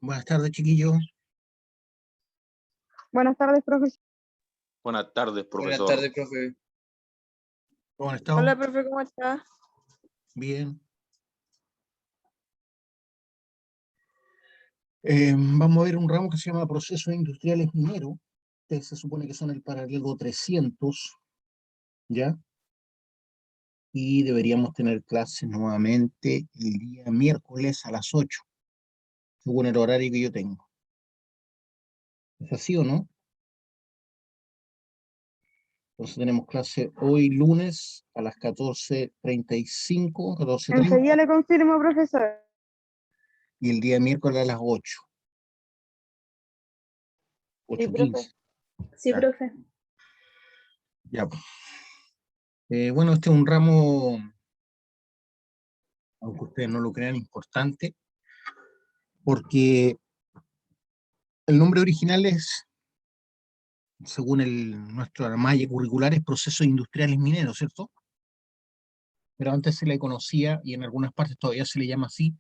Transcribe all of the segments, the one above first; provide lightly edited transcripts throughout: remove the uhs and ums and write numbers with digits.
Buenas tardes, chiquillos. Buenas tardes, profesor. Buenas tardes, profesor. Buenas tardes, profe. ¿Cómo han estado? Hola, profe, ¿cómo está? Bien. Vamos a ver un ramo que se llama Procesos Industriales Mineros. Este se supone que son el paralelo 300, ¿ya? Y deberíamos tener clases nuevamente el día miércoles a las 8, según el horario que yo tengo. ¿Es así o no? Entonces tenemos clase hoy lunes a las 14:35, 14:30, Enseguida le confirmo, profesor. y el día miércoles a las 8. Sí, 8:15. profe. Sí, Ya. profe. Ya, pues. Bueno, este es un ramo, aunque ustedes no lo crean, importante, porque el nombre original es, según nuestra malla curricular, es Procesos Industriales Mineros, ¿cierto? Pero antes se le conocía, y en algunas partes todavía se le llama así,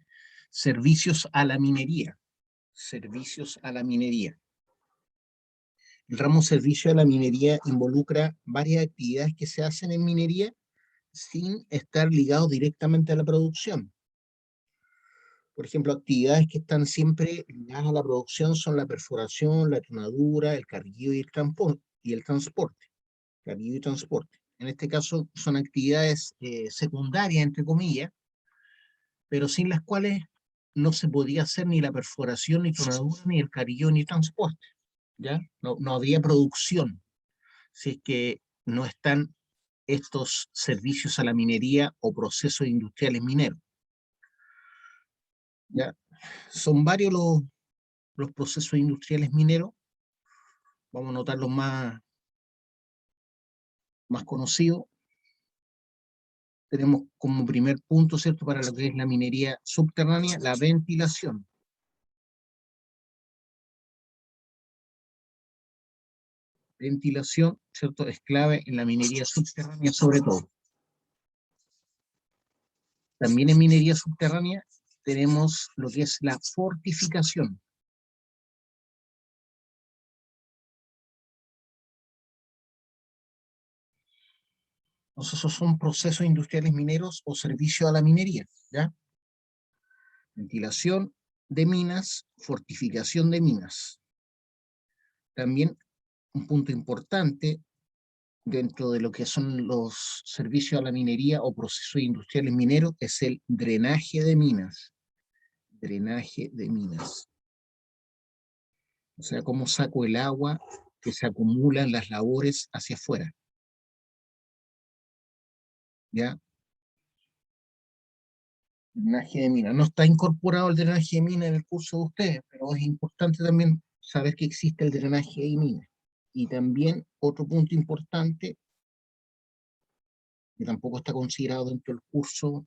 Servicios a la Minería. Servicios a la Minería. El ramo Servicio a la Minería involucra varias actividades que se hacen en minería sin estar ligados directamente a la producción. Por ejemplo, actividades que están siempre ligadas a la producción son la perforación, la tronadura, el carguillo y el transporte. Carguillo y transporte. En este caso son actividades secundarias, entre comillas, pero sin las cuales no se podía hacer ni la perforación, ni tronadura, ni el carguillo, ni transporte. ¿Ya? No habría producción si es que no están estos servicios a la minería o procesos industriales mineros. ¿Ya? Son varios los procesos industriales mineros. Vamos a notar los más conocidos. Tenemos como primer punto, ¿cierto?, para lo que es la minería subterránea, la ventilación. Ventilación, ¿cierto?, es clave en la minería subterránea sobre todo. También en minería subterránea tenemos lo que es la fortificación. Entonces, esos son procesos industriales mineros o servicios a la minería, ¿ya? Ventilación de minas, fortificación de minas. También un punto importante dentro de lo que son los servicios a la minería o procesos industriales mineros es el drenaje de minas. Drenaje de minas. O sea, cómo saco el agua que se acumula en las labores hacia afuera. ¿Ya? Drenaje de minas. No está incorporado el drenaje de minas en el curso de ustedes, pero es importante también saber que existe el drenaje de minas. Y también otro punto importante, que tampoco está considerado dentro del curso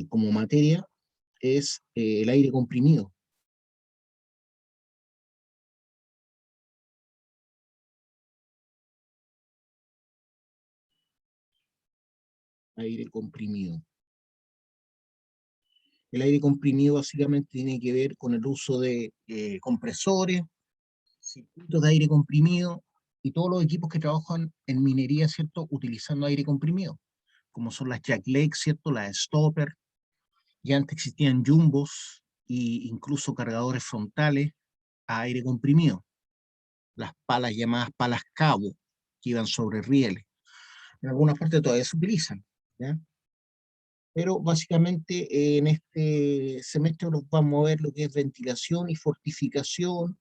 como materia, es el aire comprimido. Aire comprimido. El aire comprimido básicamente tiene que ver con el uso de compresores, circuitos de aire comprimido y todos los equipos que trabajan en minería, ¿cierto?, utilizando aire comprimido, como son las jack legs, ¿cierto?, las stopper, y antes existían jumbos e incluso cargadores frontales a aire comprimido, las palas llamadas palas cabo, que iban sobre rieles. En algunas partes todavía se utilizan, ¿ya? Pero básicamente en este semestre nos vamos a ver lo que es ventilación y fortificación.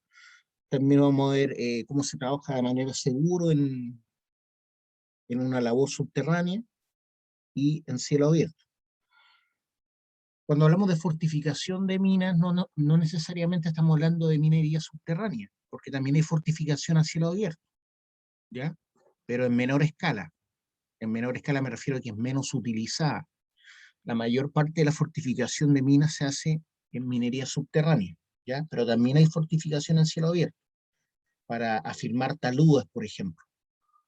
También vamos a ver cómo se trabaja de manera segura en una labor subterránea y en cielo abierto. Cuando hablamos de fortificación de minas, no necesariamente estamos hablando de minería subterránea, porque también hay fortificación a cielo abierto, ¿ya? Pero en menor escala. En menor escala me refiero a que es menos utilizada. La mayor parte de la fortificación de minas se hace en minería subterránea, ¿ya? Pero también hay fortificación en cielo abierto, para afirmar taludes, por ejemplo.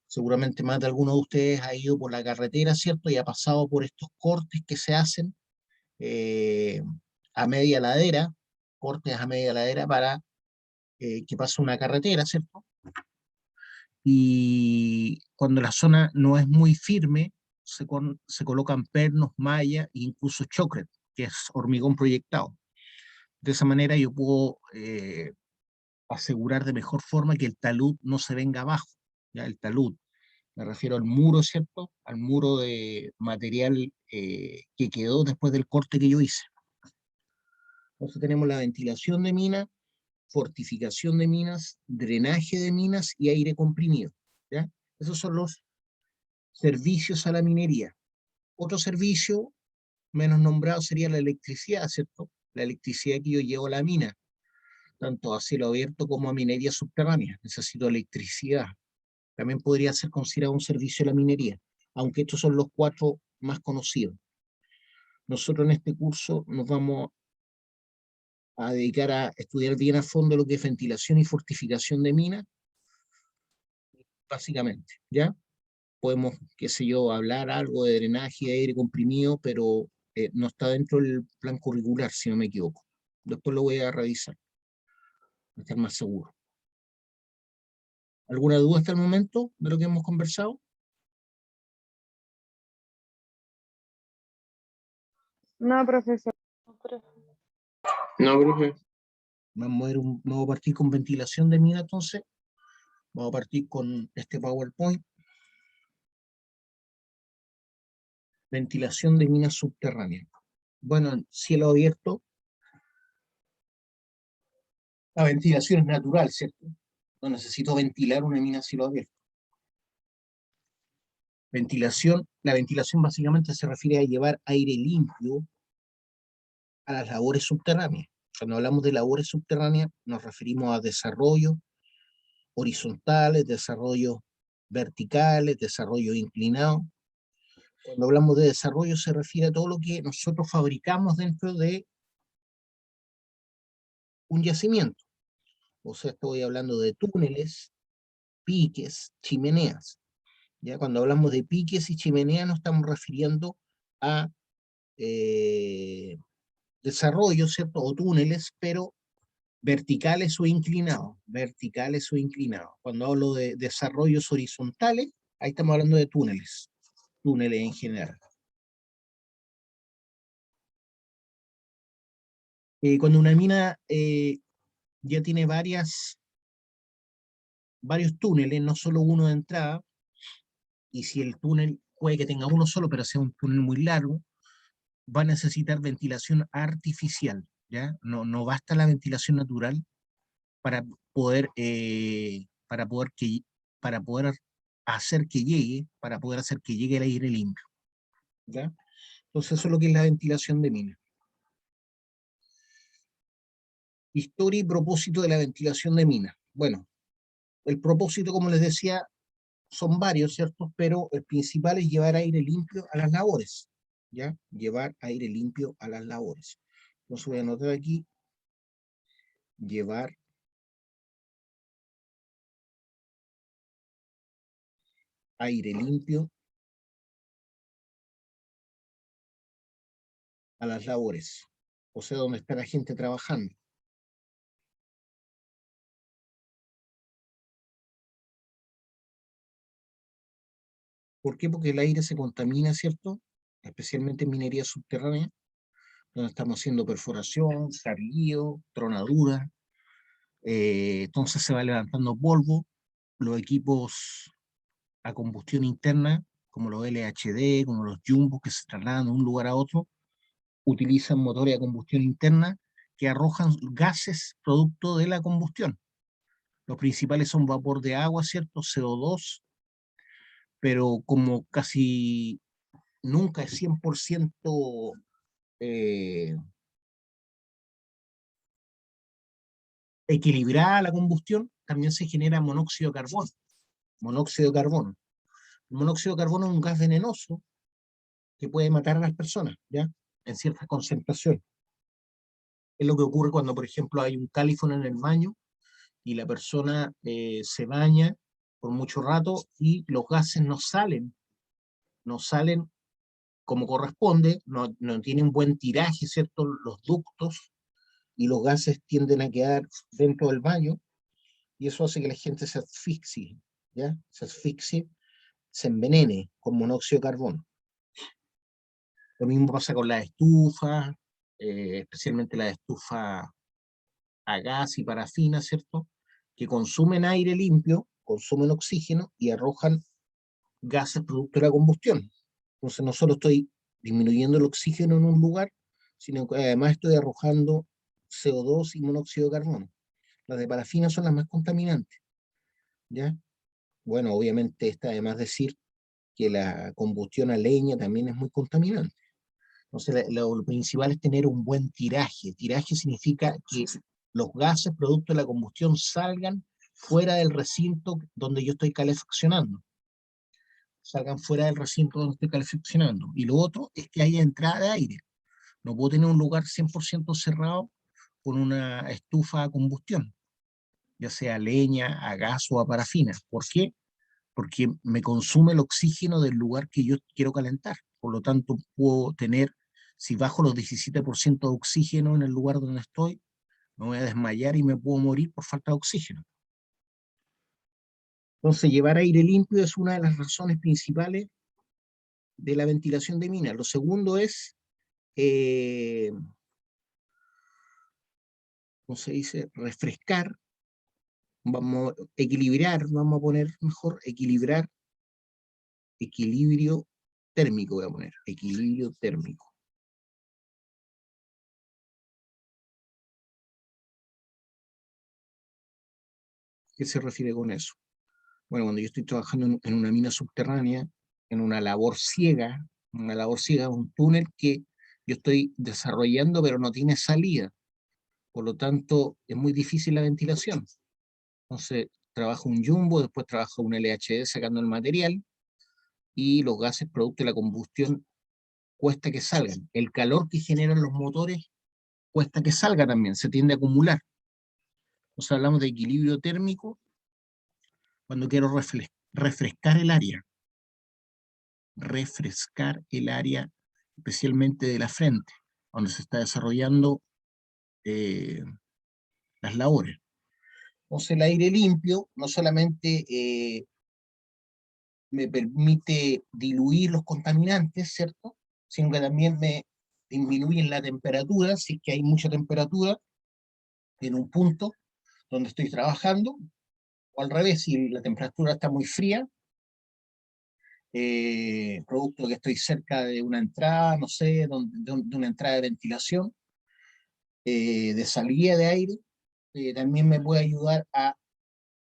Seguramente más de alguno de ustedes ha ido por la carretera, ¿cierto? Y ha pasado por estos cortes que se hacen a media ladera, cortes a media ladera para que pase una carretera, ¿cierto? Y cuando la zona no es muy firme, se colocan pernos, malla e incluso chocret, que es hormigón proyectado. De esa manera yo puedo asegurar de mejor forma que el talud no se venga abajo, ¿ya? El talud, me refiero al muro, ¿cierto? Al muro de material que quedó después del corte que yo hice. Entonces tenemos la ventilación de minas, fortificación de minas, drenaje de minas y aire comprimido, ¿ya? Esos son los servicios a la minería. Otro servicio menos nombrado sería la electricidad, ¿cierto? La electricidad que yo llevo a la mina, tanto a cielo abierto como a minería subterránea. Necesito electricidad. También podría ser considerado un servicio a la minería, aunque estos son los 4 más conocidos. Nosotros en este curso nos vamos a dedicar a estudiar bien a fondo lo que es ventilación y fortificación de minas, básicamente, ¿ya? Podemos, qué sé yo, hablar algo de drenaje, de aire comprimido, pero no está dentro del plan curricular, si no me equivoco. Después lo voy a revisar, para estar más seguro. ¿Alguna duda hasta el momento de lo que hemos conversado? No, profesor. No, profe. Vamos a partir con ventilación de mina, entonces. Vamos a partir con este PowerPoint. Ventilación de minas subterráneas. Bueno, en cielo abierto, la ventilación es natural, ¿cierto? No necesito ventilar una mina a cielo abierto. La ventilación básicamente se refiere a llevar aire limpio a las labores subterráneas. Cuando hablamos de labores subterráneas, nos referimos a desarrollos horizontales, desarrollos verticales, desarrollos inclinados. Cuando hablamos de desarrollo se refiere a todo lo que nosotros fabricamos dentro de un yacimiento. O sea, estoy hablando de túneles, piques, chimeneas. ¿Ya? Cuando hablamos de piques y chimeneas nos estamos refiriendo a desarrollos, ¿cierto? O túneles, pero verticales o inclinados. Verticales o inclinados. Cuando hablo de desarrollos horizontales, ahí estamos hablando de túneles. Túneles en general. Cuando una mina ya tiene varios túneles, no solo uno de entrada, y si el túnel puede que tenga uno solo, pero sea un túnel muy largo, va a necesitar ventilación artificial, ¿ya? No basta la ventilación natural para poder, para poder, para poder para poder hacer que llegue el aire limpio, ¿ya? Entonces eso es lo que es la ventilación de minas. Historia y propósito de la ventilación de minas. Bueno, el propósito, como les decía, son varios, ¿cierto? Pero el principal es llevar aire limpio a las labores, ¿ya? Llevar aire limpio a las labores. Entonces voy a anotar aquí, llevar aire limpio a las labores, o sea, donde está la gente trabajando. ¿Por qué? Porque el aire se contamina, ¿cierto? Especialmente en minería subterránea, donde estamos haciendo perforación, sarguío, tronadura, entonces se va levantando polvo, los equipos a combustión interna, como los LHD, como los Jumbo, que se trasladan de un lugar a otro, utilizan motores a combustión interna que arrojan gases producto de la combustión. Los principales son vapor de agua, ¿cierto? CO2, pero como casi nunca es 100% equilibrada la combustión, también se genera monóxido de carbono. Monóxido de carbono. El monóxido de carbono es un gas venenoso que puede matar a las personas, ¿ya? En ciertas concentraciones. Es lo que ocurre cuando, por ejemplo, hay un califón en el baño y la persona se baña por mucho rato y los gases no salen como corresponde, no tienen buen tiraje, ¿cierto? Los ductos, y los gases tienden a quedar dentro del baño, y eso hace que la gente se asfixie, ¿ya? Se asfixie, se envenene con monóxido de carbono. Lo mismo pasa con las estufas, especialmente las estufas a gas y parafina, ¿cierto? Que consumen aire limpio, consumen oxígeno y arrojan gases producto de la combustión. Entonces no solo estoy disminuyendo el oxígeno en un lugar, sino que además estoy arrojando CO2 y monóxido de carbono. Las de parafina son las más contaminantes, ¿ya? Bueno, obviamente está de más decir que la combustión a leña también es muy contaminante. Entonces, lo principal es tener un buen tiraje. Tiraje significa que los gases producto de la combustión salgan fuera del recinto donde yo estoy calefaccionando. Salgan fuera del recinto donde estoy calefaccionando. Y lo otro es que haya entrada de aire. No puedo tener un lugar 100% cerrado con una estufa a combustión, ya sea leña, a gas o a parafina. ¿Por qué? Porque me consume el oxígeno del lugar que yo quiero calentar. Por lo tanto, puedo tener, si bajo los 17% de oxígeno en el lugar donde estoy, me voy a desmayar y me puedo morir por falta de oxígeno. Entonces, llevar aire limpio es una de las razones principales de la ventilación de minas. Lo segundo es, ¿cómo se dice? Refrescar, vamos a equilibrar, vamos a poner mejor, equilibrar, equilibrio térmico voy a poner, equilibrio térmico. ¿Qué se refiere con eso? Bueno, cuando yo estoy trabajando en una mina subterránea, en una labor ciega, un túnel que yo estoy desarrollando pero no tiene salida, por lo tanto es muy difícil la ventilación. Entonces trabajo un jumbo, después trabajo un LHD sacando el material, y los gases producto de la combustión cuesta que salgan. El calor que generan los motores cuesta que salga también, se tiende a acumular. Entonces hablamos de equilibrio térmico cuando quiero refrescar el área. Refrescar el área, especialmente de la frente, donde se está desarrollando las labores. Entonces el aire limpio no solamente me permite diluir los contaminantes, ¿cierto? Sino que también me disminuyen la temperatura, si es que hay mucha temperatura en un punto donde estoy trabajando, o al revés, si la temperatura está muy fría, producto que estoy cerca de una entrada, no sé, de una entrada de ventilación, de salida de aire, también me puede ayudar a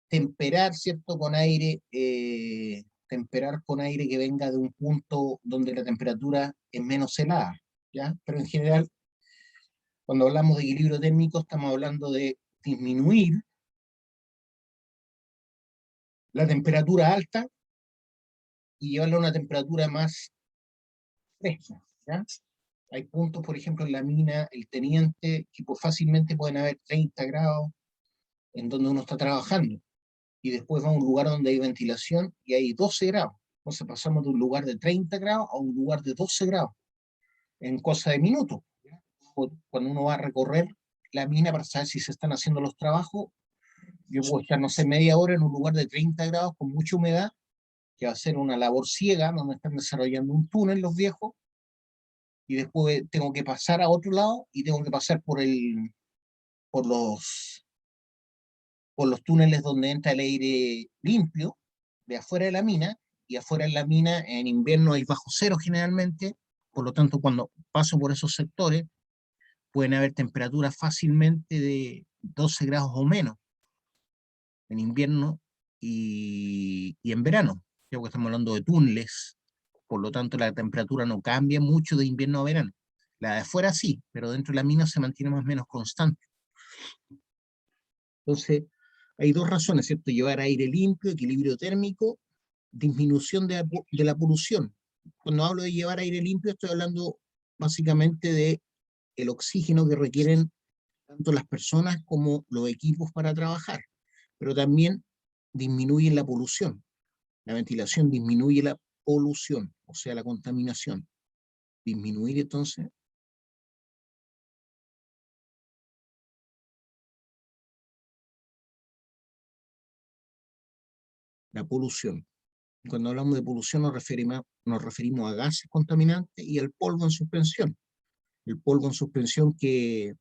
temperar, ¿cierto? Con aire, temperar con aire que venga de un punto donde la temperatura es menos helada, ¿ya? Pero en general, cuando hablamos de equilibrio térmico, estamos hablando de disminuir la temperatura alta y llevarla a una temperatura más fresca, ¿ya? Hay puntos, por ejemplo, en la mina, el teniente, que fácilmente pueden haber 30 grados en donde uno está trabajando, y después va a un lugar donde hay ventilación y hay 12 grados. Entonces pasamos de un lugar de 30 grados a un lugar de 12 grados en cosa de minutos. Cuando uno va a recorrer la mina para saber si se están haciendo los trabajos, yo puedo estar, no sé, media hora en un lugar de 30 grados con mucha humedad, que va a ser una labor ciega, donde están desarrollando un túnel los viejos, y después tengo que pasar a otro lado y tengo que pasar por los, por los túneles donde entra el aire limpio de afuera de la mina, y afuera en la mina en invierno hay bajo cero generalmente, por lo tanto cuando paso por esos sectores pueden haber temperaturas fácilmente de 12 grados o menos en invierno y en verano, ya que estamos hablando de túneles, por lo tanto la temperatura no cambia mucho de invierno a verano. La de afuera sí, pero dentro de la mina se mantiene más o menos constante. Entonces, hay dos razones, ¿cierto? Llevar aire limpio, equilibrio térmico, disminución de la polución. Cuando hablo de llevar aire limpio, estoy hablando básicamente de el oxígeno que requieren tanto las personas como los equipos para trabajar, pero también disminuyen la polución. La ventilación disminuye la polución, o sea, la contaminación. Disminuir entonces la polución. Cuando hablamos de polución nos referimos a gases contaminantes y al polvo en suspensión. El polvo en suspensión que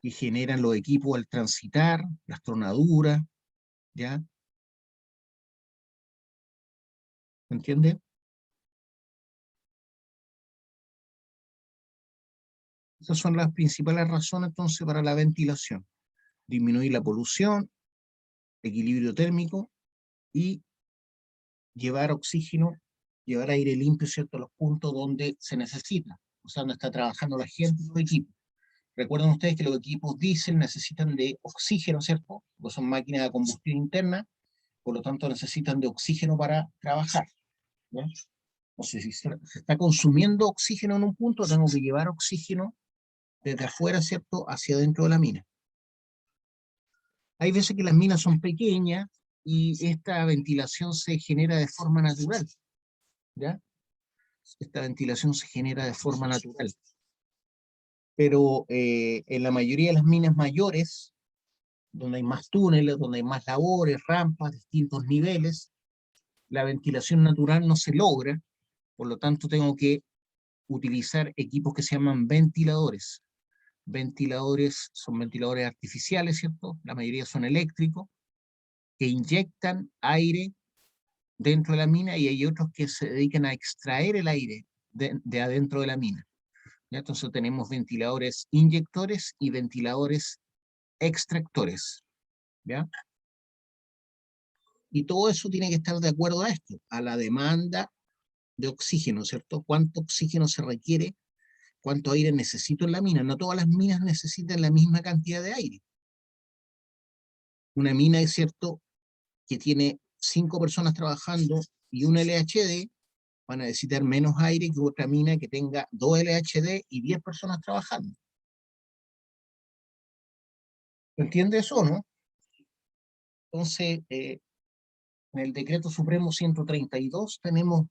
generan los equipos al transitar, las tronaduras, ¿ya? ¿Me entiende? Esas son las principales razones entonces para la ventilación. Disminuir la polución, equilibrio térmico y llevar oxígeno, llevar aire limpio, ¿cierto?, a los puntos donde se necesita, o sea, donde está trabajando la gente y los equipos. Recuerden ustedes que los equipos diésel necesitan de oxígeno, ¿cierto? Porque son máquinas de combustión interna, por lo tanto necesitan de oxígeno para trabajar, ¿ya? O sea, si se está consumiendo oxígeno en un punto, tengo que llevar oxígeno desde afuera, ¿cierto?, hacia adentro de la mina. Hay veces que las minas son pequeñas y esta ventilación se genera de forma natural, ¿ya? Esta ventilación se genera de forma natural. Pero en la mayoría de las minas mayores, donde hay más túneles, donde hay más labores, rampas, distintos niveles, la ventilación natural no se logra, por lo tanto tengo que utilizar equipos que se llaman ventiladores. Ventiladores son ventiladores artificiales, ¿cierto? La mayoría son eléctricos, que inyectan aire dentro de la mina y hay otros que se dedican a extraer el aire de adentro de la mina. ¿Ya? Entonces tenemos ventiladores inyectores y ventiladores extractores. ¿Ya? Y todo eso tiene que estar de acuerdo a esto, a la demanda de oxígeno, ¿cierto? ¿Cuánto oxígeno se requiere? ¿Cuánto aire necesito en la mina? No todas las minas necesitan la misma cantidad de aire. Una mina, es cierto, que tiene 5 personas trabajando y un LHD, van a necesitar menos aire que otra mina que tenga 2 LHD y 10 personas trabajando. ¿Entiende eso, no? Entonces, en el Decreto Supremo 132 tenemos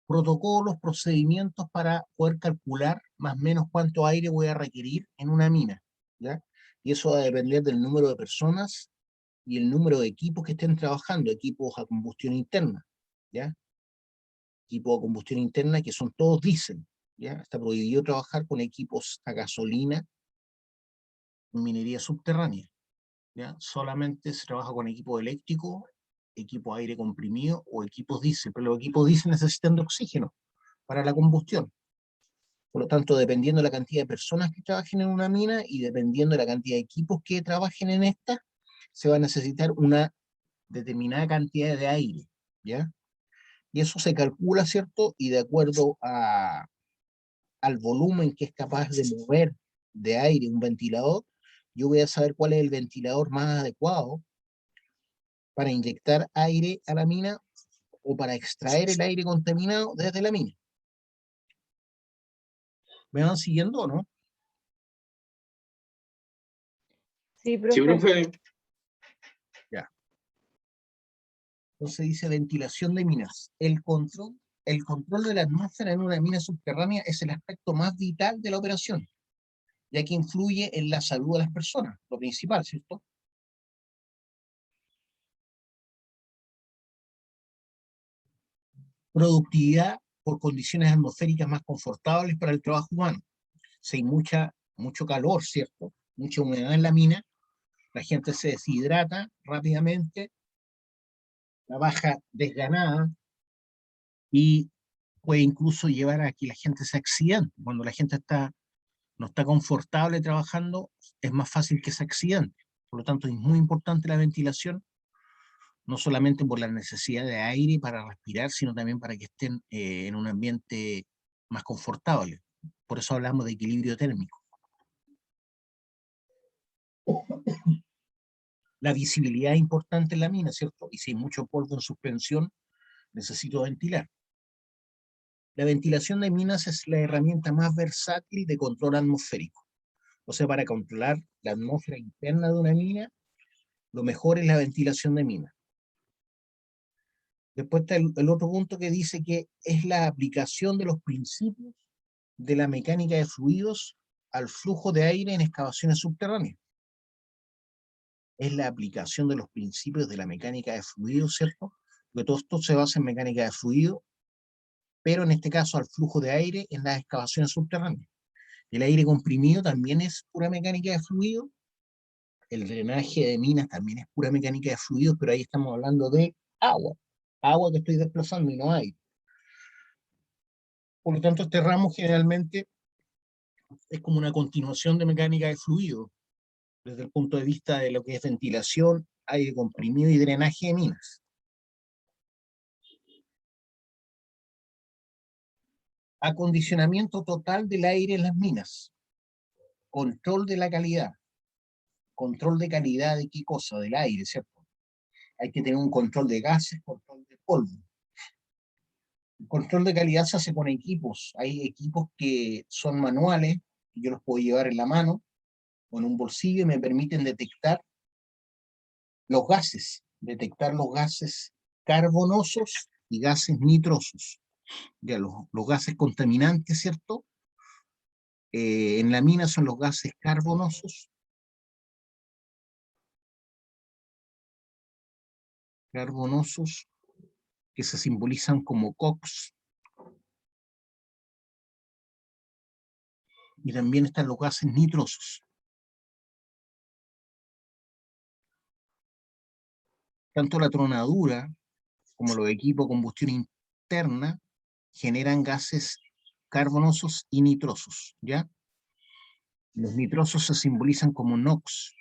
protocolos, procedimientos para poder calcular más o menos cuánto aire voy a requerir en una mina, ¿ya? Y eso va a depender del número de personas y el número de equipos que estén trabajando, equipos a combustión interna, ¿ya? Equipos a combustión interna que son todos diésel, ¿ya? Está prohibido trabajar con equipos a gasolina en minería subterránea, ¿ya? Solamente se trabaja con equipos eléctricos, equipos a aire comprimido o equipos diésel, pero los equipos diésel necesitan de oxígeno para la combustión. Por lo tanto, dependiendo de la cantidad de personas que trabajen en una mina y dependiendo de la cantidad de equipos que trabajen en esta, se va a necesitar una determinada cantidad de aire, ¿ya? Y eso se calcula, ¿cierto? Y de acuerdo al volumen que es capaz de mover de aire un ventilador, yo voy a saber cuál es el ventilador más adecuado para inyectar aire a la mina o para extraer el aire contaminado desde la mina. ¿Me van siguiendo o no? Sí, Sí, profe. profe. Ya. Entonces dice ventilación de minas. El control de la atmósfera en una mina subterránea es el aspecto más vital de la operación, ya que influye en la salud de las personas, lo principal, ¿cierto? Productividad por condiciones atmosféricas más confortables para el trabajo humano. Si hay mucho calor, ¿cierto? Mucha humedad en la mina, la gente se deshidrata rápidamente, trabaja desganada y puede incluso llevar a que la gente se accidente. Cuando la gente no está confortable trabajando, es más fácil que se accidente. Por lo tanto, es muy importante la ventilación, no solamente por la necesidad de aire para respirar, sino también para que estén en un ambiente más confortable. Por eso hablamos de equilibrio térmico. La visibilidad es importante en la mina, ¿cierto? Y si hay mucho polvo en suspensión, necesito ventilar. La ventilación de minas es la herramienta más versátil de control atmosférico. O sea, para controlar la atmósfera interna de una mina, lo mejor es la ventilación de minas. Después está el otro punto que dice que es la aplicación de los principios de la mecánica de fluidos al flujo de aire en excavaciones subterráneas. es la aplicación de los principios de la mecánica de fluidos, ¿cierto? Porque todo esto se basa en mecánica de fluido, pero en este caso al flujo de aire en las excavaciones subterráneas. El aire comprimido también es pura mecánica de fluido, el drenaje de minas también es pura mecánica de fluidos, pero ahí estamos hablando de agua que estoy desplazando y no aire. Por lo tanto, este ramo generalmente es como una continuación de mecánica de fluido, desde el punto de vista de lo que es ventilación, aire comprimido y drenaje de minas. Acondicionamiento total del aire en las minas. Control de la calidad. Control de calidad de qué cosa, del aire, ¿cierto? Hay que tener un control de gases, control de polvo. El control de calidad se hace con equipos. Hay equipos que son manuales, que yo los puedo llevar en la mano o en un bolsillo y me permiten detectar los gases carbonosos y gases nitrosos. Ya los gases contaminantes, ¿cierto? En la mina son los gases carbonosos, que se simbolizan como COX, y también están los gases nitrosos. Tanto la tronadura como los equipos de combustión interna generan gases carbonosos y nitrosos, ¿ya? Los nitrosos se simbolizan como NOx.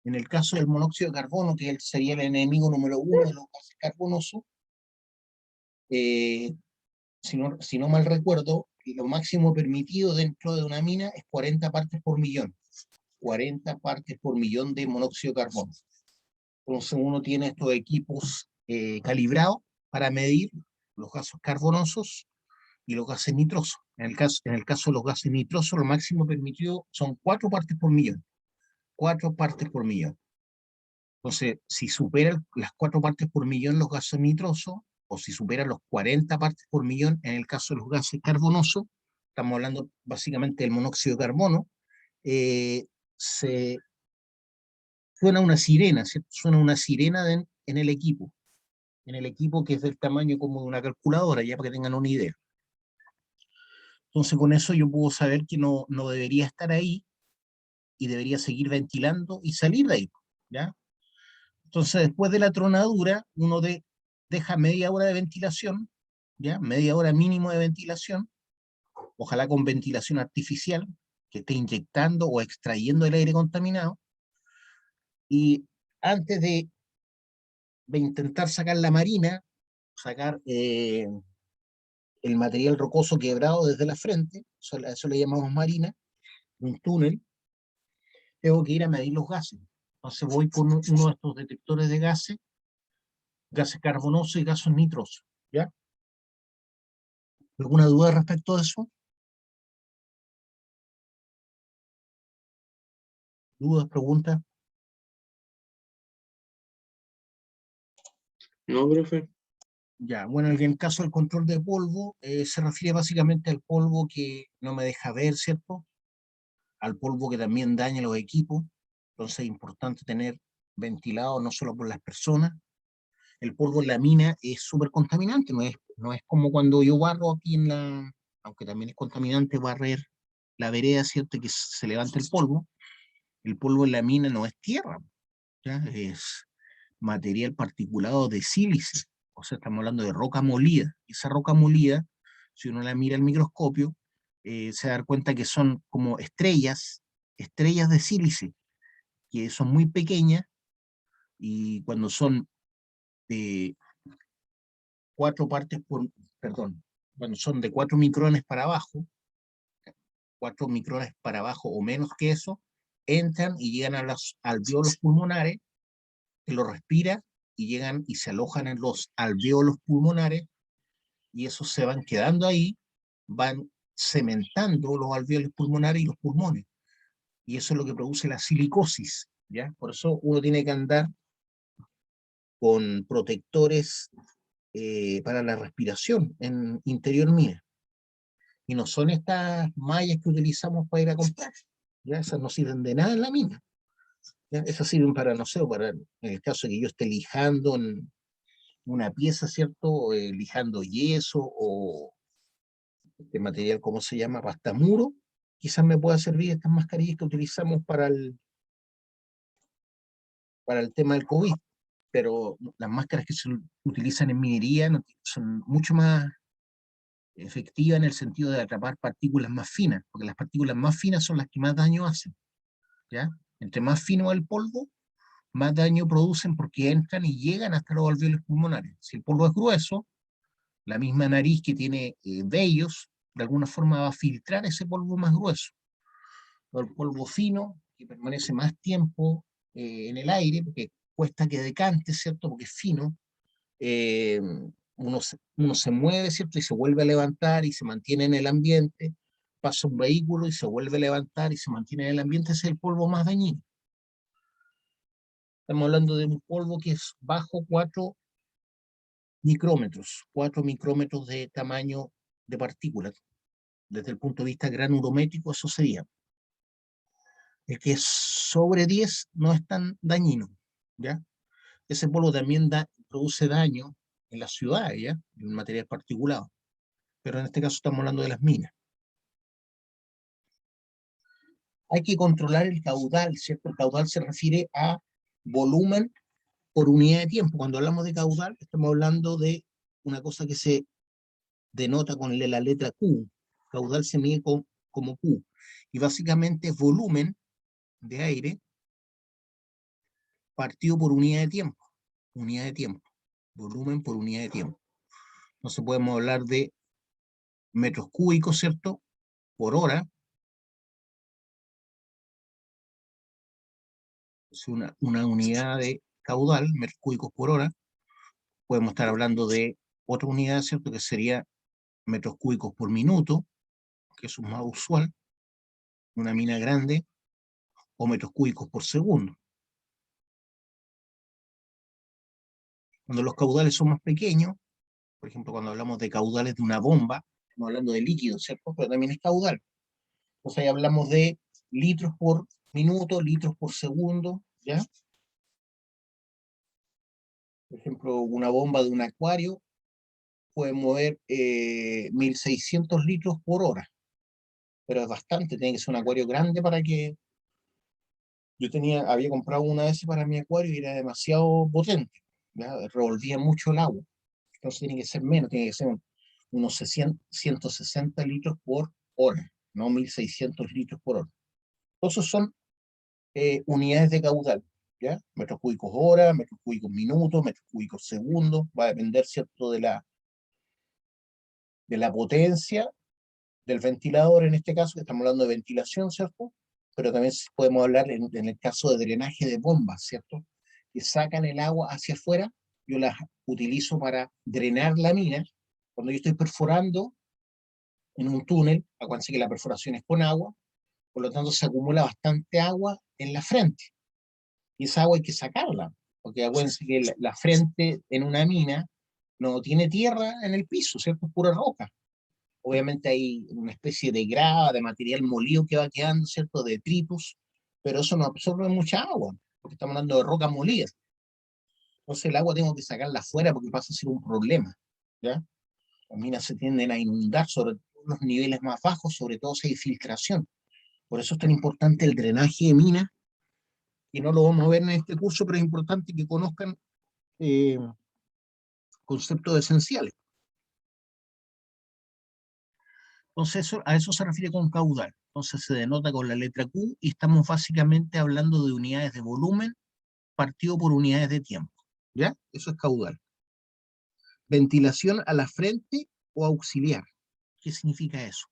En el caso del monóxido de carbono, que sería el enemigo número 1 de los gases carbonosos, si no mal recuerdo, lo máximo permitido dentro de una mina es 40 partes por millón. 40 partes por millón de monóxido de carbono. Entonces uno tiene estos equipos calibrados para medir los gases carbonosos y los gases nitrosos. En el caso de los gases nitrosos, lo máximo permitido son 4 partes por millón. 4 partes por millón. Entonces, si superan las 4 partes por millón los gases nitrosos, o si superan los 40 partes por millón en el caso de los gases carbonosos, estamos hablando básicamente del monóxido de carbono, se suena una sirena, ¿cierto? Suena una sirena en el equipo que es del tamaño como de una calculadora, ya para que tengan una idea. Entonces con eso yo puedo saber que no debería estar ahí y debería seguir ventilando y salir de ahí, ¿ya? Entonces después de la tronadura, uno deja media hora de ventilación, ¿ya? Media hora mínimo de ventilación, ojalá con ventilación artificial, que esté inyectando o extrayendo el aire contaminado, y antes de intentar sacar la marina, sacar el material rocoso quebrado desde la frente, eso le llamamos marina, un túnel, tengo que ir a medir los gases. Entonces voy con uno de estos detectores de gases carbonosos y gases nitrosos, ¿ya? ¿Alguna duda respecto a eso? ¿Dudas, preguntas? No, profe. Ya, bueno, en el caso del control de polvo, se refiere básicamente al polvo que no me deja ver, ¿cierto? Al polvo que también daña los equipos. Entonces es importante tener ventilado no solo por las personas. El polvo en la mina es súper contaminante, no es como cuando yo barro aquí aunque también es contaminante barrer la vereda, ¿cierto? Que se levanta el polvo. El polvo en la mina no es tierra, ¿ya? Es material particulado de sílice. O sea, estamos hablando de roca molida. Esa roca molida, si uno la mira al microscopio, se da cuenta que son como estrellas de sílice, que son muy pequeñas, y cuando son de 4 partes por, perdón, cuando son de 4 micrones para abajo, 4 micrones para abajo o menos que eso, entran y llegan a los alveolos pulmonares, que lo respira y llegan y se alojan en los alveolos pulmonares, y esos se van quedando ahí, van cementando los alveolos pulmonares y los pulmones. Y eso es lo que produce la silicosis, ¿ya? Por eso uno tiene que andar con protectores para la respiración en interior mina. Y no son estas mallas que utilizamos para ir a comprar. ¿Ya? Esas no sirven de nada en la mina. ¿Ya? Esas sirven para, no sé, para, en el caso de que yo esté lijando en una pieza, ¿cierto? Lijando yeso o este material, ¿cómo se llama? Pastamuro. Quizás me pueda servir estas mascarillas que utilizamos para el tema del COVID. Pero las máscaras que se utilizan en minería son mucho más efectivas en el sentido de atrapar partículas más finas, porque las partículas más finas son las que más daño hacen, ¿ya? Entre más fino el polvo, más daño producen porque entran y llegan hasta los alveolos pulmonares. Si el polvo es grueso, la misma nariz que tiene vellos, de alguna forma va a filtrar ese polvo más grueso. O el polvo fino, que permanece más tiempo en el aire, porque cuesta que decante, ¿cierto? Porque es fino, eh, uno se mueve, ¿cierto? Y se vuelve a levantar y se mantiene en el ambiente, pasa un vehículo y se vuelve a levantar y se mantiene en el ambiente, ese es el polvo más dañino. Estamos hablando de un polvo que es bajo 4 micrómetros de tamaño de partículas. Desde el punto de vista granulométrico, eso sería. El que es sobre 10 no es tan dañino, ¿ya? Ese polvo también produce daño en las ciudades, ¿ya? En material particulado. Pero en este caso estamos hablando de las minas. Hay que controlar el caudal, ¿cierto? El caudal se refiere a volumen por unidad de tiempo. Cuando hablamos de caudal, estamos hablando de una cosa que se denota con la letra Q. Caudal se mide como Q. Y básicamente es volumen de aire partido por unidad de tiempo. Unidad de tiempo. Volumen por unidad de tiempo. Entonces podemos hablar de metros cúbicos, ¿cierto? Por hora. Es una unidad de caudal, metros cúbicos por hora. Podemos estar hablando de otra unidad, ¿cierto? Que sería metros cúbicos por minuto, que es un más usual, una mina grande, o metros cúbicos por segundo. Cuando los caudales son más pequeños, por ejemplo, cuando hablamos de caudales de una bomba, estamos hablando de líquido, ¿cierto? Pero también es caudal. Entonces ahí hablamos de litros por minuto, litros por segundo, ¿ya? Por ejemplo, una bomba de un acuario puede mover 1600 litros por hora, pero es bastante, tiene que ser un acuario grande para que... Yo había comprado una de esas para mi acuario y era demasiado potente, ¿ya? Revolvía mucho el agua, entonces tiene que ser menos, tiene que ser unos 160 litros por hora, no 1600 litros por hora. Esos son unidades de caudal, ¿ya? Metros cúbicos hora, metros cúbicos minutos, metros cúbicos segundos, va a depender, ¿cierto?, de la potencia del ventilador, en este caso, que estamos hablando de ventilación, ¿cierto? Pero también podemos hablar en el caso de drenaje de bombas, ¿cierto? Que sacan el agua hacia afuera, yo las utilizo para drenar la mina. Cuando yo estoy perforando en un túnel, acuérdense que la perforación es con agua, por lo tanto se acumula bastante agua en la frente. Y esa agua hay que sacarla, porque acuérdense que la frente en una mina no tiene tierra en el piso, ¿cierto? Es pura roca. Obviamente hay una especie de grava, de material molido que va quedando, ¿cierto? De detritus, pero eso no absorbe mucha agua, porque estamos hablando de roca molida. Entonces el agua tengo que sacarla afuera porque pasa a ser un problema, ¿ya? Las minas se tienden a inundar, sobre todo los niveles más bajos, sobre todo si hay filtración. Por eso es tan importante el drenaje de minas, y no lo vamos a ver en este curso, pero es importante que conozcan eh, conceptos esenciales. Entonces a eso se refiere con caudal. Entonces se denota con la letra Q y estamos básicamente hablando de unidades de volumen partido por unidades de tiempo. ¿Ya? Eso es caudal. Ventilación a la frente o auxiliar. ¿Qué significa eso?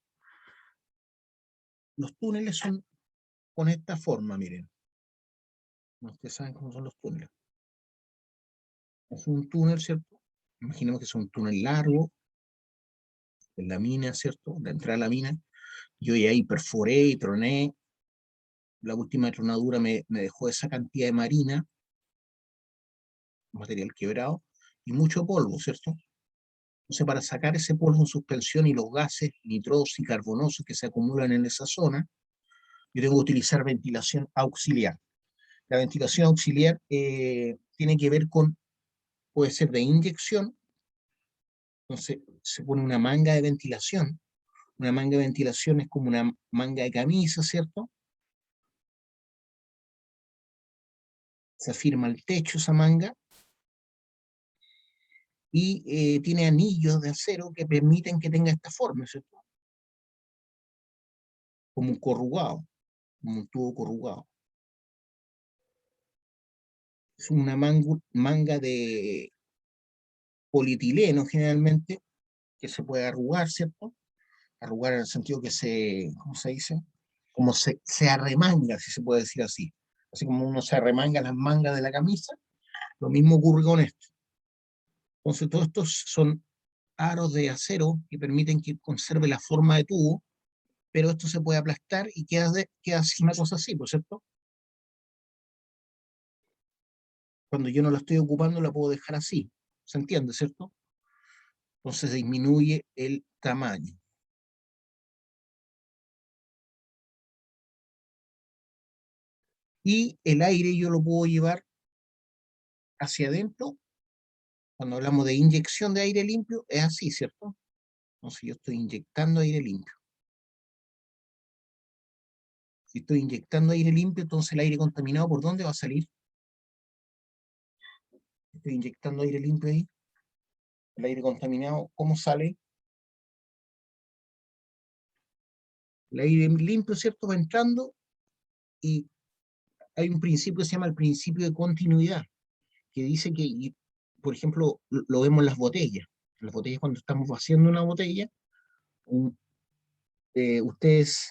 Los túneles son con esta forma, miren. Ustedes saben cómo son los túneles. Es un túnel, ¿cierto? Imaginemos que es un túnel largo, en la mina, ¿cierto? La entrada a la mina. Yo ya ahí perforé y troné. La última tronadura me dejó esa cantidad de marina, material quebrado, y mucho polvo, ¿cierto? Entonces, para sacar ese polvo en suspensión y los gases nitrosos y carbonosos que se acumulan en esa zona, yo tengo que utilizar ventilación auxiliar. La ventilación auxiliar tiene que ver con, puede ser de inyección, entonces se pone una manga de ventilación. Una manga de ventilación es como una manga de camisa, ¿cierto? Se afirma el techo esa manga y tiene anillos de acero que permiten que tenga esta forma, ¿cierto? Como un corrugado, como un tubo corrugado. Es una manga de polietileno generalmente, que se puede arrugar, ¿cierto? Arrugar en el sentido que se, ¿cómo se dice? Como se arremanga, si se puede decir así. Así como uno se arremanga las mangas de la camisa, lo mismo ocurre con esto. Entonces, todos estos son aros de acero que permiten que conserve la forma de tubo, pero esto se puede aplastar y queda así, una cosa así, ¿por cierto? Cuando yo no la estoy ocupando, la puedo dejar así. ¿Se entiende, cierto? Entonces disminuye el tamaño. Y el aire yo lo puedo llevar hacia adentro. Cuando hablamos de inyección de aire limpio, es así, ¿cierto? Entonces yo estoy inyectando aire limpio. Si estoy inyectando aire limpio, entonces el aire contaminado, ¿por dónde va a salir? Estoy inyectando aire limpio ahí. El aire contaminado, ¿cómo sale? El aire limpio, ¿cierto? Va entrando y hay un principio que se llama el principio de continuidad, que dice que, por ejemplo, lo vemos en las botellas. En las botellas, cuando estamos vaciando una botella, ustedes,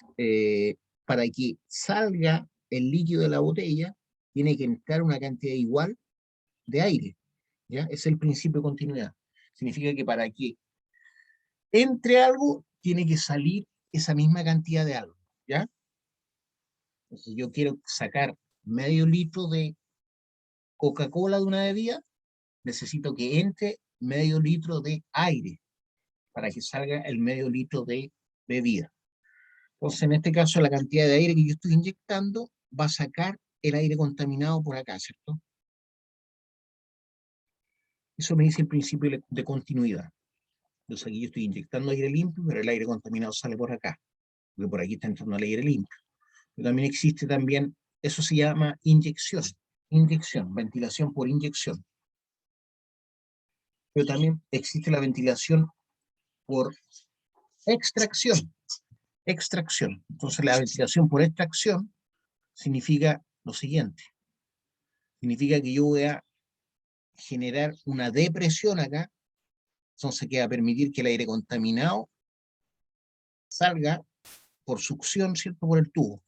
para que salga el líquido de la botella, tiene que entrar una cantidad igual de aire, ¿ya? Es el principio de continuidad. Significa que para que entre algo, tiene que salir esa misma cantidad de algo, ¿ya? Entonces yo quiero sacar medio litro de Coca-Cola de una bebida, necesito que entre medio litro de aire para que salga el medio litro de bebida. Entonces, en este caso, la cantidad de aire que yo estoy inyectando va a sacar el aire contaminado por acá, ¿cierto? Eso me dice el principio de continuidad. Entonces, aquí yo estoy inyectando aire limpio, pero el aire contaminado sale por acá, porque por aquí está entrando el aire limpio. Pero también existe también, eso se llama inyección, ventilación por inyección. Pero también existe la ventilación por extracción. Extracción. Entonces, la ventilación por extracción significa lo siguiente. Significa que yo voy a generar una depresión acá, entonces que va a permitir que el aire contaminado salga por succión, ¿cierto? Por el tubo.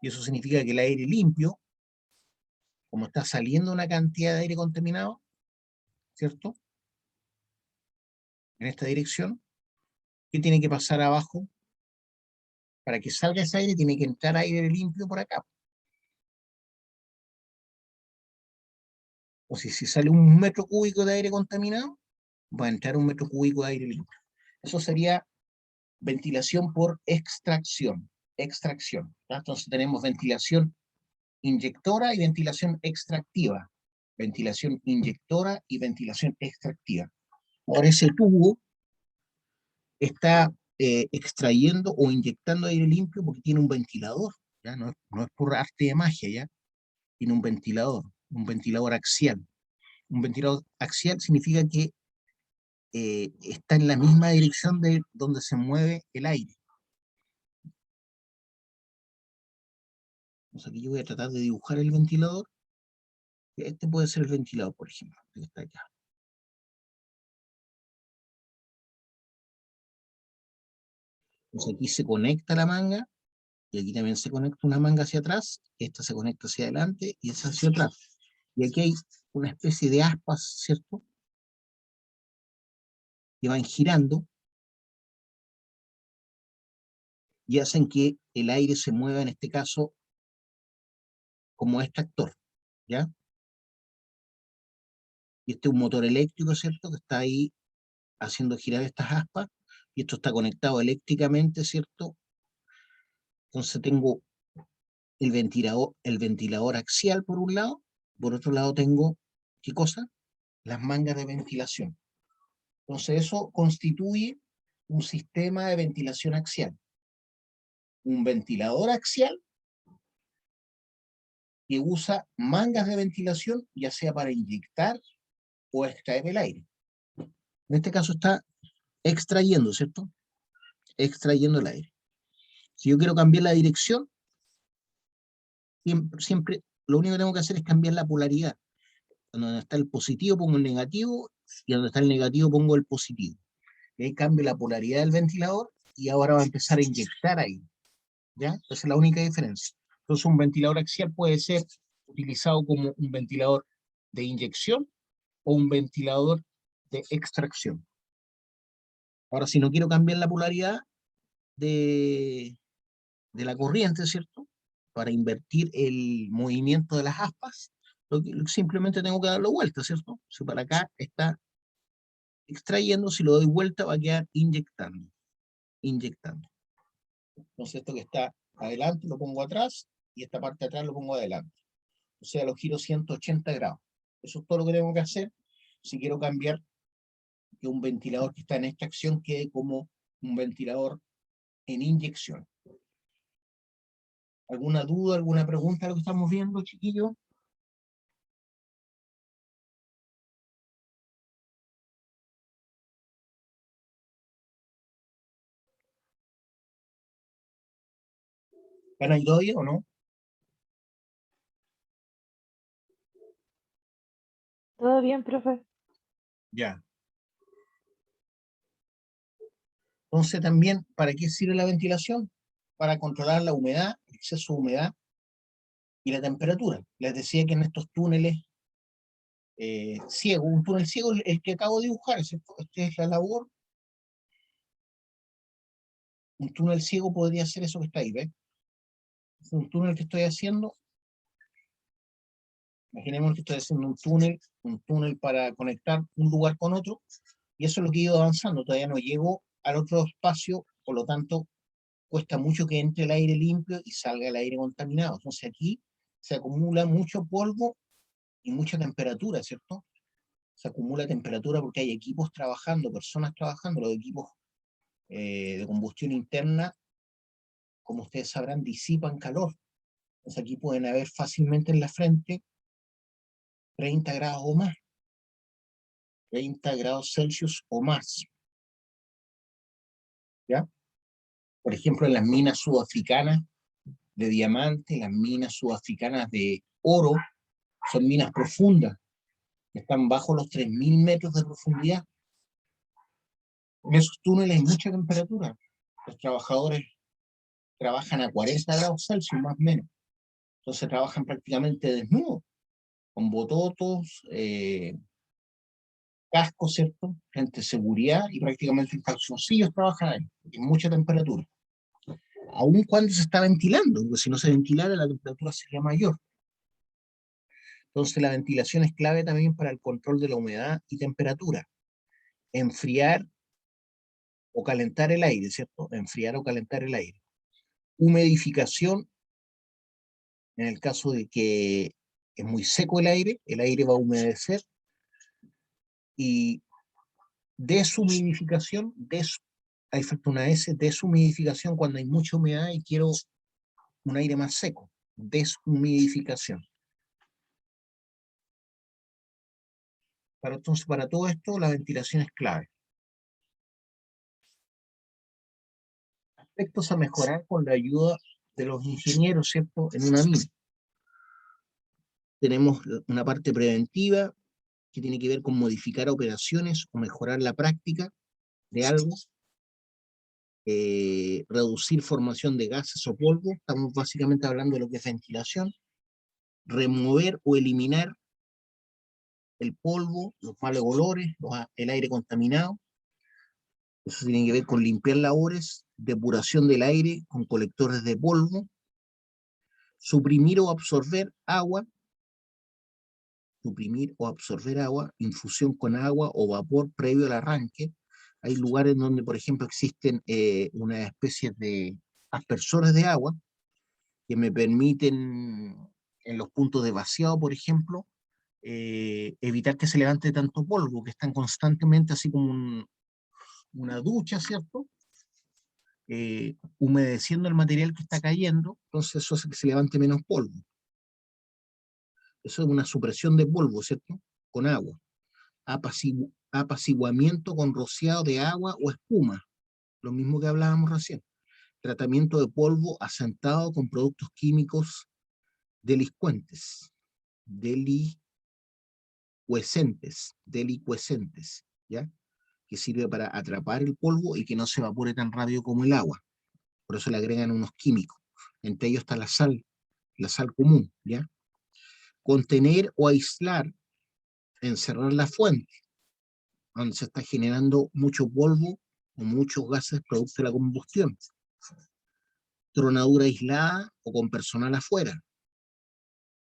Y eso significa que el aire limpio, como está saliendo una cantidad de aire contaminado, ¿cierto? En esta dirección, ¿qué tiene que pasar abajo? Para que salga ese aire, tiene que entrar aire limpio por acá. O si sale 1 metro cúbico de aire contaminado, va a entrar 1 metro cúbico de aire limpio. Eso sería ventilación por extracción. Extracción. ¿Ya? Entonces tenemos ventilación inyectora y ventilación extractiva. Ventilación inyectora y ventilación extractiva. Ahora ese tubo está extrayendo o inyectando aire limpio porque tiene un ventilador. ¿Ya? No es por arte de magia, ¿ya? Tiene un ventilador axial. Un ventilador axial significa que está en la misma dirección de donde se mueve el aire. Entonces aquí yo voy a tratar de dibujar el ventilador. Este puede ser el ventilador, por ejemplo, que está acá. Entonces aquí se conecta la manga, y aquí también se conecta una manga hacia atrás, esta se conecta hacia adelante y esa hacia atrás. Y aquí hay una especie de aspas, ¿cierto? Que van girando y hacen que el aire se mueva, en este caso, como extractor, ¿ya? Y este es un motor eléctrico, ¿cierto? Que está ahí haciendo girar estas aspas, y esto está conectado eléctricamente, ¿cierto? Entonces tengo el ventilador axial por un lado, por otro lado tengo, ¿qué cosa? Las mangas de ventilación. Entonces eso constituye un sistema de ventilación axial. Un ventilador axial que usa mangas de ventilación, ya sea para inyectar o extraer el aire. En este caso está extrayendo, ¿cierto? Extrayendo el aire. Si yo quiero cambiar la dirección, siempre lo único que tengo que hacer es cambiar la polaridad. Donde está el positivo pongo el negativo, y donde está el negativo pongo el positivo. Y ahí cambio la polaridad del ventilador, y ahora va a empezar a inyectar aire. ¿Ya? Esa es la única diferencia. Entonces un ventilador axial puede ser utilizado como un ventilador de inyección o un ventilador de extracción. Ahora, si no quiero cambiar la polaridad de la corriente, ¿cierto? Para invertir el movimiento de las aspas, simplemente tengo que darlo vuelta, ¿cierto? Si para acá está extrayendo, si lo doy vuelta va a quedar inyectando. Inyectando. Entonces esto que está adelante lo pongo atrás, y esta parte de atrás lo pongo adelante. O sea, lo giro 180 grados. Eso es todo lo que tengo que hacer si quiero cambiar que un ventilador que está en esta acción quede como un ventilador en inyección. ¿Alguna duda, alguna pregunta de lo que estamos viendo, chiquillos? ¿Van a ir hoy o no? ¿Todo bien, profe? Ya. Entonces también, ¿para qué sirve la ventilación? Para controlar la humedad, el exceso de humedad y la temperatura. Les decía que en estos túneles ciegos, un túnel ciego es el que acabo de dibujar, ¿cierto? Esta es la labor. Un túnel ciego podría ser eso que está ahí, ¿ves? Es un túnel que estoy haciendo. Imaginemos que estoy haciendo un túnel para conectar un lugar con otro, y eso es lo que he ido avanzando. Todavía no llego al otro espacio, por lo tanto, cuesta mucho que entre el aire limpio y salga el aire contaminado. Entonces aquí se acumula mucho polvo y mucha temperatura, ¿cierto? Se acumula temperatura porque hay equipos trabajando, personas trabajando. Los equipos de combustión interna, como ustedes sabrán, disipan calor. Entonces aquí pueden haber fácilmente en la frente 30 grados o más, 30 grados Celsius o más. ¿Ya? Por ejemplo, en las minas sudafricanas de diamante, las minas sudafricanas de oro, son minas profundas, que están bajo los 3.000 metros de profundidad. En esos túneles hay mucha temperatura. Los trabajadores trabajan a 40 grados Celsius, más o menos. Entonces trabajan prácticamente desnudos, con bototos, cascos, ¿cierto? Gente de seguridad, y prácticamente en calzoncillos trabajan ahí, en mucha temperatura. Aun cuando se está ventilando, porque si no se ventilara la temperatura sería mayor. Entonces la ventilación es clave también para el control de la humedad y temperatura. Enfriar o calentar el aire, ¿cierto? Enfriar o calentar el aire. Humidificación, en el caso de que es muy seco el aire va a humedecer. Y deshumidificación, ahí falta una S, deshumidificación, cuando hay mucha humedad y quiero un aire más seco. Deshumidificación. Entonces, para todo esto, la ventilación es clave. Aspectos a mejorar con la ayuda de los ingenieros, ¿cierto? En una mina. Tenemos una parte preventiva, que tiene que ver con modificar operaciones o mejorar la práctica de algo. Reducir formación de gases o polvo. Estamos básicamente hablando de lo que es ventilación. Remover o eliminar el polvo, los malos olores, el aire contaminado. Eso tiene que ver con limpiar labores, depuración del aire con colectores de polvo, suprimir o absorber agua, infusión con agua o vapor previo al arranque. Hay lugares donde, por ejemplo, existen una especie de aspersores de agua que me permiten, en los puntos de vaciado, por ejemplo, evitar que se levante tanto polvo, que están constantemente así como una ducha, ¿cierto? Humedeciendo el material que está cayendo, entonces eso hace que se levante menos polvo. Eso es una supresión de polvo, ¿cierto? Con agua. Apaciguamiento con rociado de agua o espuma, lo mismo que hablábamos recién. Tratamiento de polvo asentado con productos químicos delicuescentes, ¿ya? Que sirve para atrapar el polvo y que no se evapore tan rápido como el agua. Por eso le agregan unos químicos. Entre ellos está la sal común, ¿ya? Contener o aislar, encerrar la fuente, donde se está generando mucho polvo o muchos gases producto de la combustión. Tronadura aislada o con personal afuera.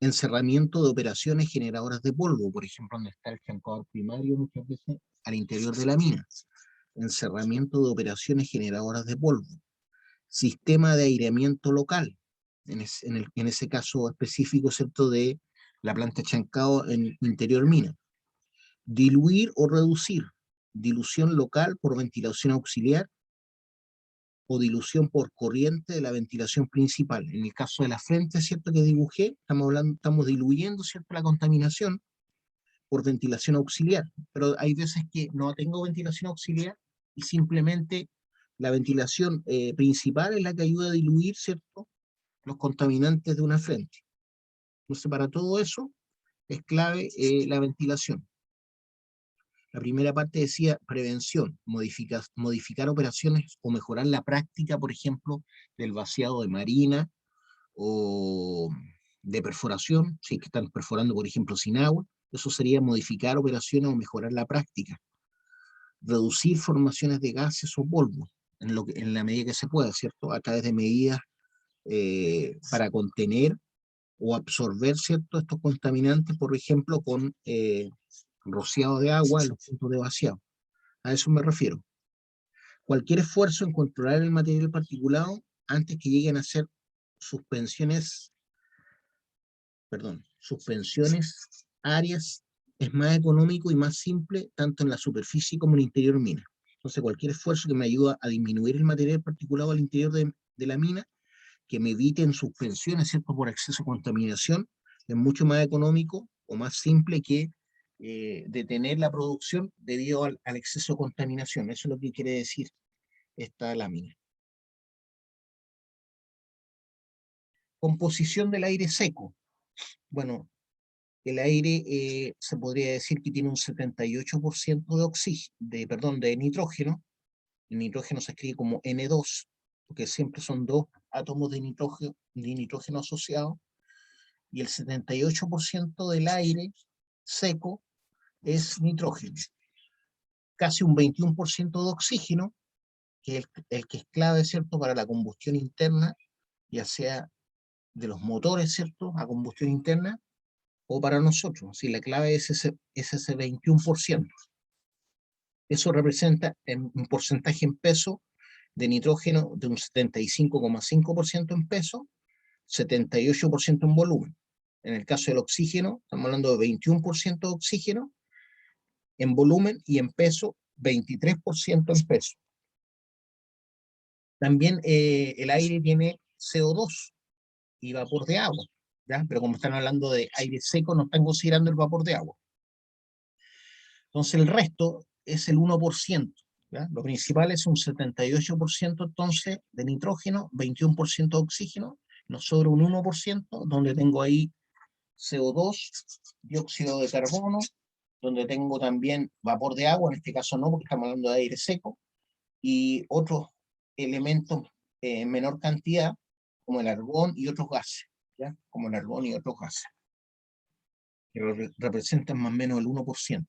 Encerramiento de operaciones generadoras de polvo, por ejemplo, donde está el chancador primario muchas veces al interior de la mina. Encerramiento de operaciones generadoras de polvo. Sistema de aireamiento local, en ese caso específico, ¿cierto?, de la planta Chancao en interior mina. Diluir o reducir, dilución local por ventilación auxiliar o dilución por corriente de la ventilación principal. En el caso de la frente, ¿cierto?, que dibujé, estamos diluyendo, ¿cierto?, la contaminación por ventilación auxiliar, pero hay veces que no tengo ventilación auxiliar y simplemente la ventilación principal es la que ayuda a diluir, ¿cierto?, los contaminantes de una frente. Entonces, para todo eso es clave la ventilación. La primera parte decía prevención, modificar operaciones o mejorar la práctica, por ejemplo, del vaciado de marina o de perforación, si es que están perforando, por ejemplo, sin agua. Eso sería modificar operaciones o mejorar la práctica. Reducir formaciones de gases o polvo, en la medida que se pueda, ¿cierto? A través de medidas para contener o absorber, ¿cierto?, estos contaminantes, por ejemplo, con rociado de agua en los puntos de vaciado. A eso me refiero. Cualquier esfuerzo en controlar el material particulado antes que lleguen a ser suspensiones áreas es más económico y más simple tanto en la superficie como en el interior mina. Entonces cualquier esfuerzo que me ayude a disminuir el material particulado al interior de la mina, que me eviten suspensiones, ¿cierto?, por exceso de contaminación, es mucho más económico o más simple que detener la producción debido al exceso de contaminación. Eso es lo que quiere decir esta lámina. Composición del aire seco. Bueno, el aire se podría decir que tiene un 78% de nitrógeno. El nitrógeno se escribe como N2, porque siempre son dos átomos de nitrógeno asociados, y el 78% del aire seco es nitrógeno. Casi un 21% de oxígeno, que es el que es clave, ¿cierto?, para la combustión interna, ya sea de los motores, ¿cierto?, a combustión interna, o para nosotros. Si la clave es ese 21%. Eso representa un porcentaje en peso de nitrógeno de un 75,5% en peso, 78% en volumen. En el caso del oxígeno, estamos hablando de 21% de oxígeno en volumen y en peso, 23% en peso. También el aire tiene CO2 y vapor de agua, ¿ya? Pero como están hablando de aire seco, no están considerando el vapor de agua. Entonces el resto es el 1%. ¿Ya? Lo principal es un 78% entonces de nitrógeno, 21% de oxígeno, nos sobra un 1%, donde tengo ahí CO2, dióxido de carbono, donde tengo también vapor de agua, en este caso no, porque estamos hablando de aire seco, y otros elementos en menor cantidad, como el argón y otros gases, ¿ya? Como el argón y otros gases, que representan más o menos el 1%.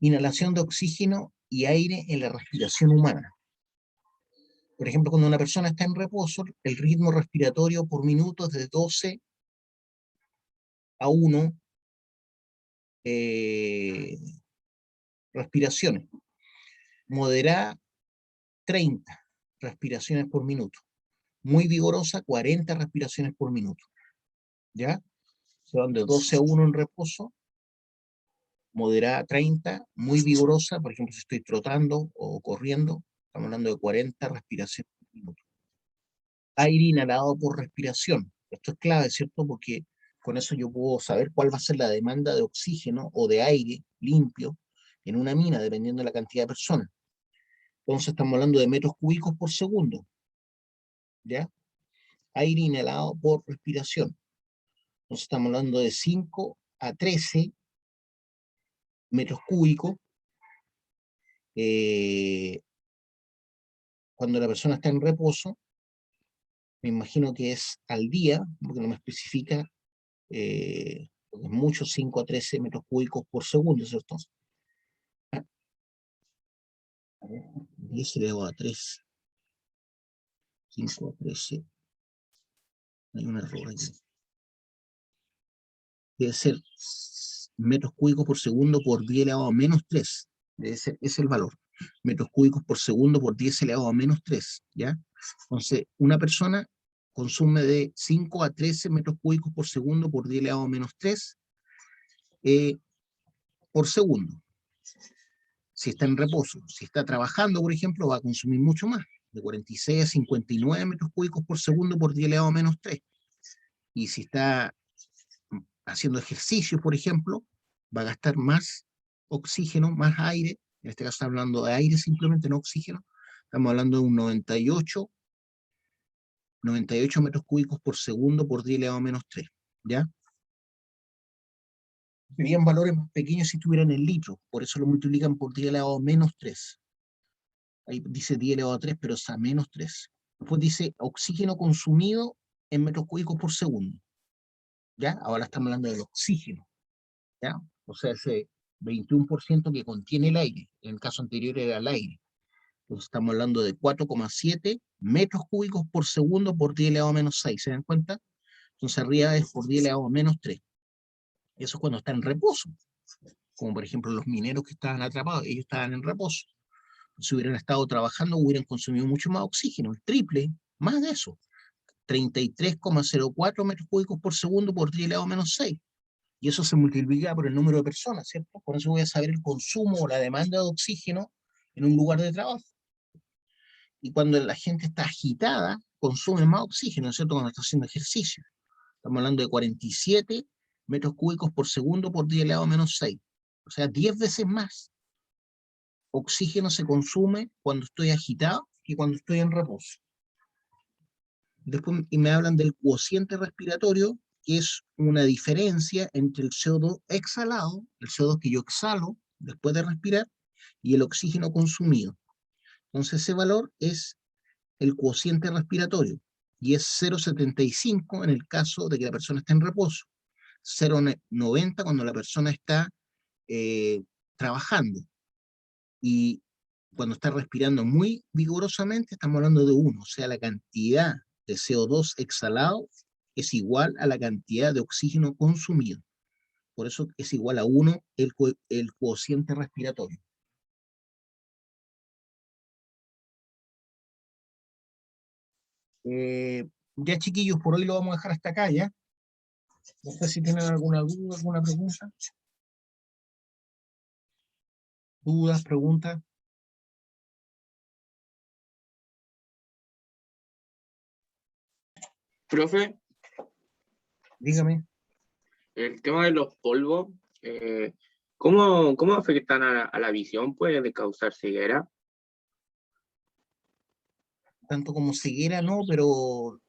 Inhalación de oxígeno y aire en la respiración humana. Por ejemplo, cuando una persona está en reposo, el ritmo respiratorio por minuto es de 12 a 1 respiraciones. Moderada, 30 respiraciones por minuto. Muy vigorosa, 40 respiraciones por minuto. ¿Ya? Se van de 12 a 1 en reposo. Moderada, 30. Muy vigorosa, por ejemplo, si estoy trotando o corriendo, estamos hablando de 40 respiraciones por minuto. Aire inhalado por respiración. Esto es clave, ¿cierto? Porque con eso yo puedo saber cuál va a ser la demanda de oxígeno o de aire limpio en una mina, dependiendo de la cantidad de personas. Entonces estamos hablando de metros cúbicos por segundo. ¿Ya? Aire inhalado por respiración. Entonces estamos hablando de 5 a 13 metros cúbicos cuando la persona está en reposo. Me imagino que es al día, porque no me especifica, porque es mucho, 5 a 13 metros cúbicos por segundo, ¿cierto? A ver, 10 elevado a 3, 5 a 13, hay un error aquí. Debe ser metros cúbicos por segundo por 10 elevado a menos 3. Debe ser, ese es el valor. Metros cúbicos por segundo por 10 elevado a menos 3, ¿ya? Entonces, una persona consume de 5 a 13 metros cúbicos por segundo por 10 elevado a menos 3 por segundo. Si está en reposo. Si está trabajando, por ejemplo, va a consumir mucho más, de 46 a 59 metros cúbicos por segundo por 10 elevado a menos 3. Y si está haciendo ejercicio, por ejemplo, va a gastar más oxígeno, más aire. En este caso está hablando de aire simplemente, no oxígeno. Estamos hablando de un 98 metros cúbicos por segundo por 10 elevado a menos 3. ¿Ya? Serían valores más pequeños si estuvieran en litros, por eso lo multiplican por 10 elevado a menos 3. Ahí dice 10 elevado a 3, pero es a menos 3. Después dice oxígeno consumido en metros cúbicos por segundo. ¿Ya? Ahora estamos hablando del oxígeno. ¿Ya? O sea, ese 21% que contiene el aire. En el caso anterior era el aire. Entonces estamos hablando de 4,7 metros cúbicos por segundo por 10 elevado a menos 6. ¿Se dan cuenta? Entonces arriba es por 10 elevado a menos 3. Eso es cuando está en reposo. Como por ejemplo los mineros que estaban atrapados, ellos estaban en reposo. Si hubieran estado trabajando, hubieran consumido mucho más oxígeno, el triple, más de eso. 33,04 metros cúbicos por segundo por 10 elevado a menos 6. Y eso se multiplica por el número de personas, ¿cierto? Por eso voy a saber el consumo o la demanda de oxígeno en un lugar de trabajo. Y cuando la gente está agitada, consume más oxígeno, ¿cierto? Cuando está haciendo ejercicio. Estamos hablando de 47 metros cúbicos por segundo por 10 elevado a menos 6. O sea, 10 veces más oxígeno se consume cuando estoy agitado que cuando estoy en reposo. Después y me hablan del cociente respiratorio, que es una diferencia entre el CO2 exhalado, el CO2 que yo exhalo después de respirar, y el oxígeno consumido. Entonces ese valor es el cociente respiratorio, y es 0,75 en el caso de que la persona esté en reposo, 0,90 cuando la persona está trabajando, y cuando está respirando muy vigorosamente estamos hablando de 1, o sea, la cantidad de CO2 exhalado es igual a la cantidad de oxígeno consumido. Por eso es igual a 1 el cociente respiratorio. Ya chiquillos, por hoy lo vamos a dejar hasta acá, ¿ya? No sé si tienen alguna duda, alguna pregunta. ¿Dudas, preguntas? Profe, Dígame. el tema de los polvos, ¿cómo afectan a la visión? ¿Puede causar ceguera? Tanto como ceguera no, pero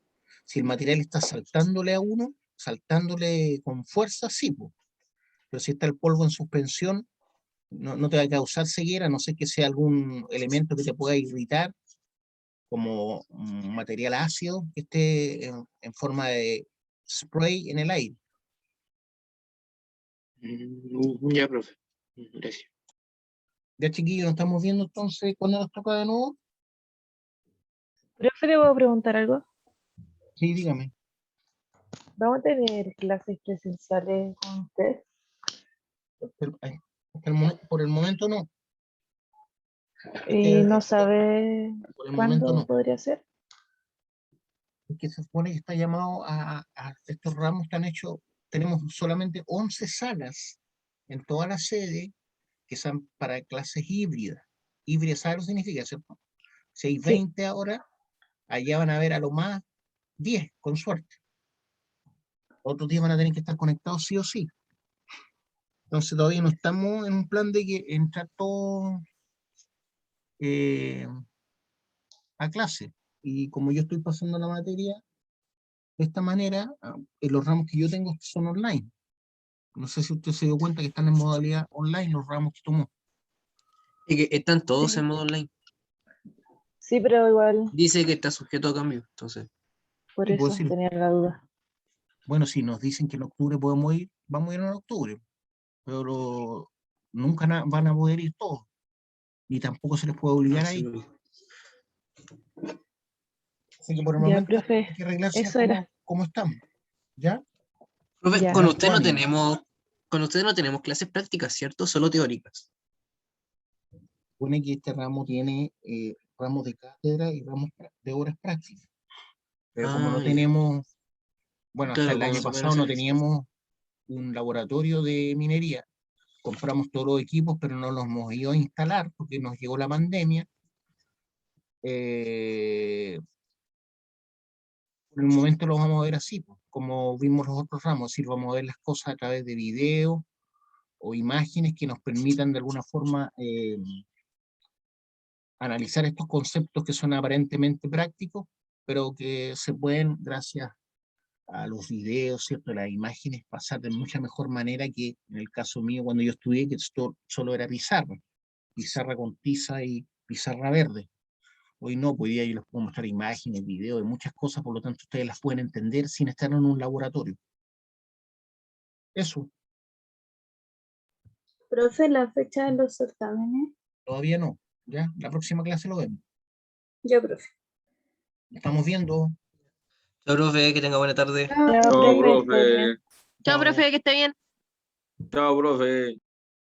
si el material está saltándole a uno, saltándole con fuerza, sí, po. Pero si está el polvo en suspensión, no te va a causar ceguera, a no sé que sea algún elemento que te pueda irritar, como un material ácido que esté en forma de spray en el aire. Ya, profe. Gracias. Ya chiquillos, nos estamos viendo entonces cuando nos toca de nuevo. Profe, ¿le puedo preguntar algo? Sí, dígame. ¿Vamos a tener clases presenciales con usted? Por el momento no. Y no sabe Por el momento cuándo no. podría ser. Que se supone que está llamado estos ramos están hechos, tenemos solamente 11 salas en toda la sede que son para clases híbridas. Híbrida, ¿sabes lo que significa, cierto? Si hay Sí. 20 ahora, allá van a haber a lo más 10, con suerte. Otros días van a tener que estar conectados sí o sí. Entonces todavía no estamos en un plan de que entrar todo a clase. Y como yo estoy pasando la materia de esta manera, los ramos que yo tengo son online. No sé si usted se dio cuenta que están en modalidad online los ramos que tomó. Y que están todos Sí. en modo online. Sí, pero igual, Dice que está sujeto a cambio, entonces. por Sí, puedo eso decir, tenía la duda. bueno, si nos dicen que en octubre podemos ir, vamos a ir en octubre, pero nunca van a poder ir todos, ni tampoco se les puede obligar a Sí, ir. Así que por el Ya, momento profe, hay que arreglarse eso era. como estamos, ¿ya? profe, Ya. con Harto usted no ánimo. tenemos, con usted no tenemos clases prácticas, ¿cierto? Solo teóricas. Supone que este ramo tiene ramos de cátedra y ramos de horas prácticas, pero como no Ah, ya. tenemos, bueno, hasta Claro, el como año no se pueden pasado hacer no ejercicios. teníamos un laboratorio de minería, compramos todos los equipos, pero no los hemos ido a instalar porque nos llegó la pandemia. Por el momento lo vamos a ver así, pues, como vimos los otros ramos, es decir, vamos a ver las cosas a través de videos o imágenes que nos permitan de alguna forma analizar estos conceptos que son aparentemente prácticos, pero que se pueden, gracias a los videos, ¿cierto? Las imágenes, pasar de mucha mejor manera que en el caso mío cuando yo estudié, que esto solo era pizarra con tiza y pizarra verde. Hoy no, hoy día yo les puedo mostrar imágenes, videos, de muchas cosas, por lo tanto ustedes las pueden entender sin estar en un laboratorio. Eso, Profe, la fecha de los certámenes. todavía no, ¿ya? La próxima clase lo vemos. Ya, profe. Estamos viendo. Chao, profe, que tenga buena tarde. Chao, Chao, profe, todo profe. bien. Chao, profe, que esté bien. Chao, profe.